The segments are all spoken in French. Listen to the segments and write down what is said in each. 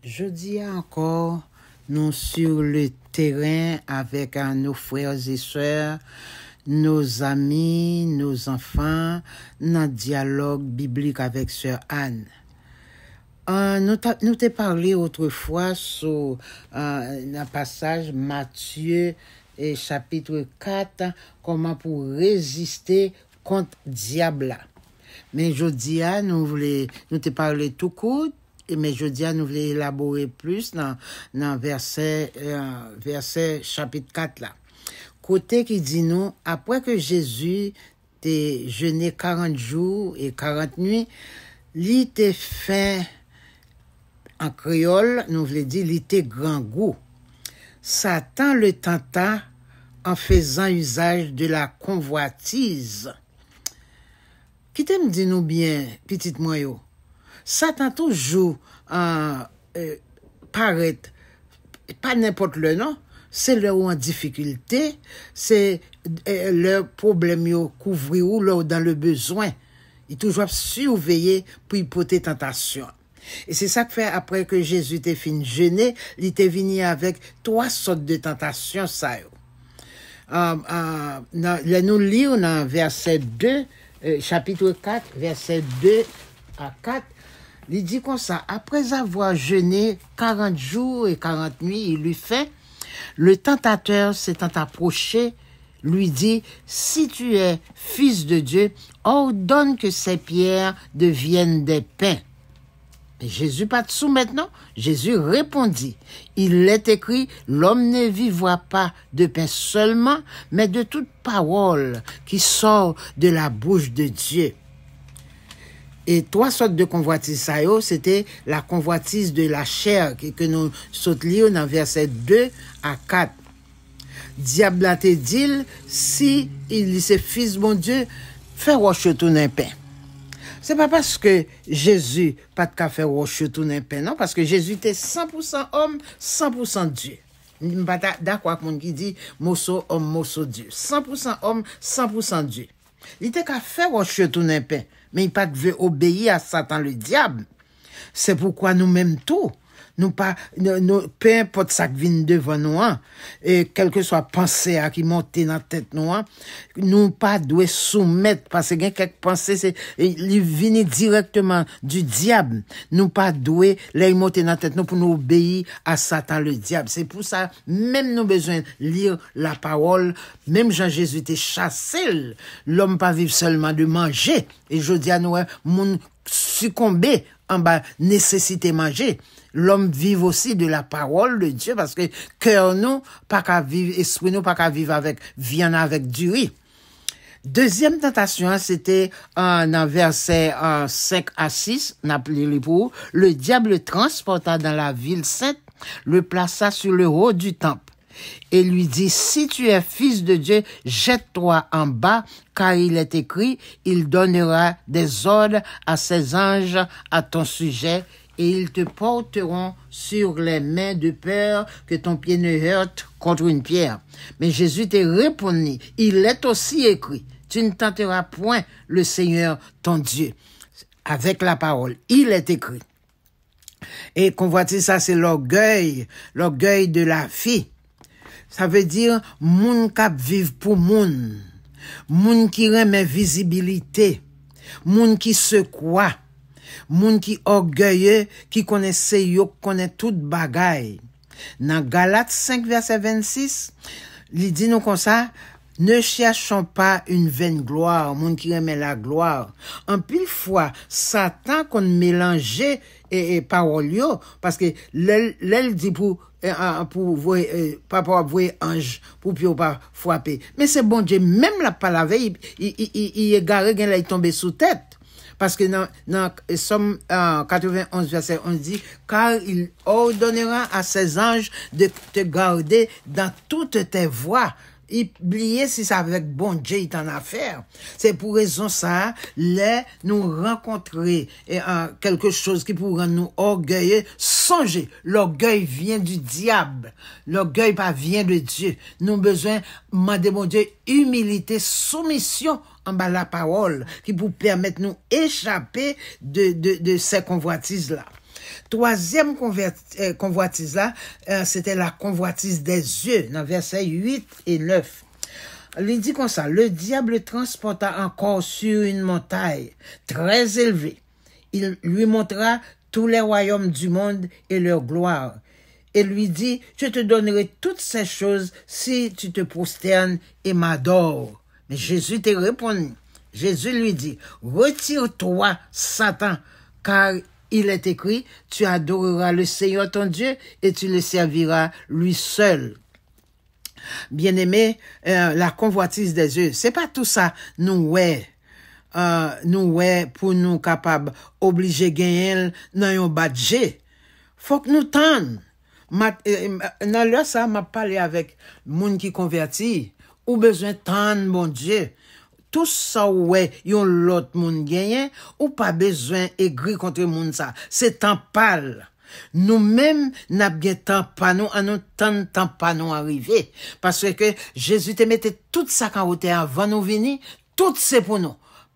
Jeudi encore, nous sur le terrain avec nos frères et sœurs, nos amis, nos enfants, dans dialogue biblique avec sœur Anne. Nous t'ai parlé autrefois sur un passage Matthieu chapitre 4, comment pour résister contre diable. Mais jeudi, nous t'ai parlé tout court. Mais jeudi, nous voulons élaborer plus dans verset chapitre 4 là. Côté qui dit nous, après que Jésus t'ait jeûné 40 jours et 40 nuits, il t'ait fait, en créole, nous voulons dire, il t'ait grand goût. Satan le tenta en faisant usage de la convoitise. Qui t'aime dit nous bien, petite moyo? Satan toujours paraît, pas n'importe le nom, c'est leur en difficulté, c'est leur problème yo couvrir ou leur dans le besoin. Il toujours surveiller pour y porter tentation. Et c'est ça que fait après que Jésus t'est fini jeûner, il était venu avec 3 sortes de tentations ça yo. Nous lisons dans verset 2, chapitre 4, verset 2 à 4. Il dit comme ça, après avoir jeûné 40 jours et 40 nuits, il lui fait, le tentateur s'étant approché, lui dit, si tu es fils de Dieu, ordonne que ces pierres deviennent des pains. Mais Jésus pas dessous maintenant. Jésus répondit, il est écrit, l'homme ne vivra pas de pain seulement, mais de toute parole qui sort de la bouche de Dieu. Et 3 sortes de convoitises, c'était la convoitise de la chair que nous sautons dans verset 2 à 4. Diable a te dit, si il est fils bon Dieu, fais roche tout un pain. C'est pas parce que Jésus pas de faire roche tout un pain, non, parce que Jésus était 100% homme, 100% Dieu. Pas d'accord avec mon qui dit mosso homme, mosso Dieu. 100% homme, 100% Dieu. Il était qu'à faire roche tout un pain. Mais il pas devait obéir à Satan le diable. C'est pourquoi nous-mêmes tout, nous pas, peu importe ça qui vient devant nous, et quelle que soit pensée qui monte dans la tête nous pas doit soumettre, parce que quelques pensées, ils viennent directement du diable. Nous pas doit les monter dans la tête nous pour nous obéir à Satan le diable. C'est pour ça, même nous besoin lire la parole, même Jean-Jésus était chassé, l'homme pas vivre seulement de manger. Et je dis à nous, mon succomber en bas, nécessité manger. L'homme vive aussi de la parole de Dieu, parce que cœur nous, pas qu'à vivre, esprit nous, pas qu'à vivre avec viande avec du riz. Deuxième tentation, c'était dans verset 5 à 6, le diable le transporta dans la ville sainte, le plaça sur le haut du temple, et lui dit, si tu es fils de Dieu, jette-toi en bas, car il est écrit, il donnera des ordres à ses anges à ton sujet, et ils te porteront sur les mains de peur que ton pied ne heurte contre une pierre. Mais Jésus te répondit, il est aussi écrit, tu ne tenteras point le Seigneur ton Dieu. Avec la parole, il est écrit. Et convoitise, ça c'est l'orgueil de la fille. Ça veut dire, moun kap vive pour moun qui remet visibilité, moun qui se croit, moun qui orgueilleux, qui connaissait yo, connaît toute bagaille. Dans Galates 5, verset 26, il dit nous comme ça, ne cherchons pas une vaine gloire, moun qui remet la gloire. En pile fois, Satan qu'on mélangeait et parole yo, parce que l'elle dit pour voir papa voir ange pour pas frapper. Mais c'est bon Dieu, même la parole il est garé gain là il tomber sous tête. Parce que dans Somme 91 verset 11 dit, car il ordonnera à ses anges de te garder dans toutes tes voies. Oubliez si c'est avec bon Dieu il t'en a affaire. C'est pour raison ça, là, nous rencontrer quelque chose qui pourrait nous orgueilleux. Songez, l'orgueil vient du diable. L'orgueil pas vient de Dieu. Nous besoin, demander mon Dieu, humilité, soumission en bas la parole, qui pour permettre nous échapper de ces convoitises-là. Troisième convoitise là, c'était la convoitise des yeux, dans versets 8 et 9. Il dit comme ça, le diable le transporta encore sur une montagne très élevée. Il lui montra tous les royaumes du monde et leur gloire. Et lui dit, je te donnerai toutes ces choses si tu te prosternes et m'adores. Mais Jésus te répondit. Jésus lui dit, retire-toi, Satan, car il est écrit, tu adoreras le Seigneur ton Dieu et tu le serviras lui seul. Bien-aimé, la convoitise des yeux, c'est pas tout ça, nous pour nous capables obliger gagner dans un budget. Faut que nous tendons. Dans l'heure ça, m'a parlé avec moun qui converti, ou besoin tendre, bon Dieu. Tout ça, ouais, yon l'autre moun gagne, ou pas besoin aigri contre moun ça. C'est temps pâle. Nous-mêmes, n'a bien temps pas nous, en nous temps pas nous arriver. Parce que Jésus te mettait tout ça quand vous avant nous venir, tout c'est pour nous.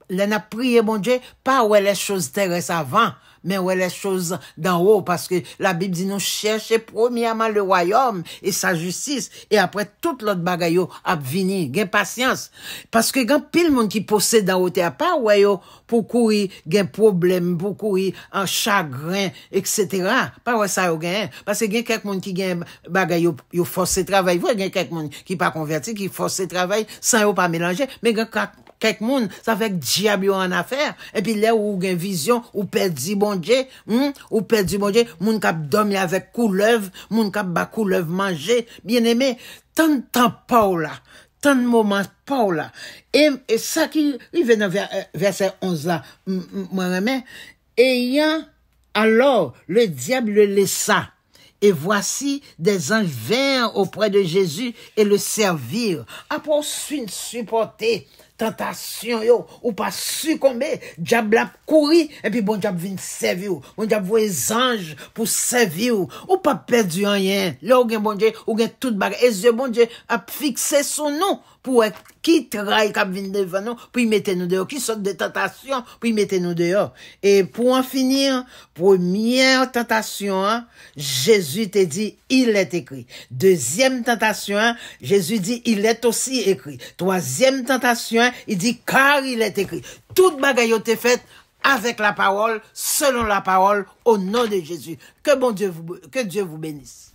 Là, n'a prié, bon Dieu, pas où les choses terrestres avant, mais où les choses d'en haut, parce que la Bible dit nous chercher premièrement le royaume et sa justice, et après tout l'autre bagaille à venir, gain patience. Parce que quand pile monde qui possède d'en haut, pas ouais pour courir, gain problème, pour courir en chagrin, etc. Pas ouais ça gain. Parce que gain quelques monde qui gain bagaille yo forcer travail, ouais gain quelques monde qui pas converti, qui forcer travail sans yo pas mélanger, mais gain quelques monde, ça fait que diable en affaire. Et puis là où gain vision, ou perdu bon Dieu, ou perdu bon Dieu, moun k'ap dormi avec couleuvre, moun k'ap ba couleuvre manger, bien aimé, tant de temps pas là, tant de moments pas là. Et ça qui arrive dans verset 11 là, moi remets, ayant alors le diable le laissa. Et voici des anges vinrent auprès de Jésus et le servirent. Après, supporter tentation, yo, ou pas succomber, diable a couru, et puis bon diable vient servir, bon diable voit les anges pour servir, ou pas perdu rien. Là, ou gen bon Dieu, ou gen tout bagage, et Dieu, bon Dieu, a fixé son nom, pour qui travaille, qui vient devant nous, pour y mettre nous dehors, qui sorte de tentation, pour y mettre nous dehors. Et pour en finir, première tentation, hein, Jésus te dit, il est écrit. Deuxième tentation, hein, Jésus dit, il est aussi écrit. Troisième tentation, hein, il dit, car il est écrit. Toute bagaille est faite avec la parole, selon la parole, au nom de Jésus. Que Dieu vous bénisse.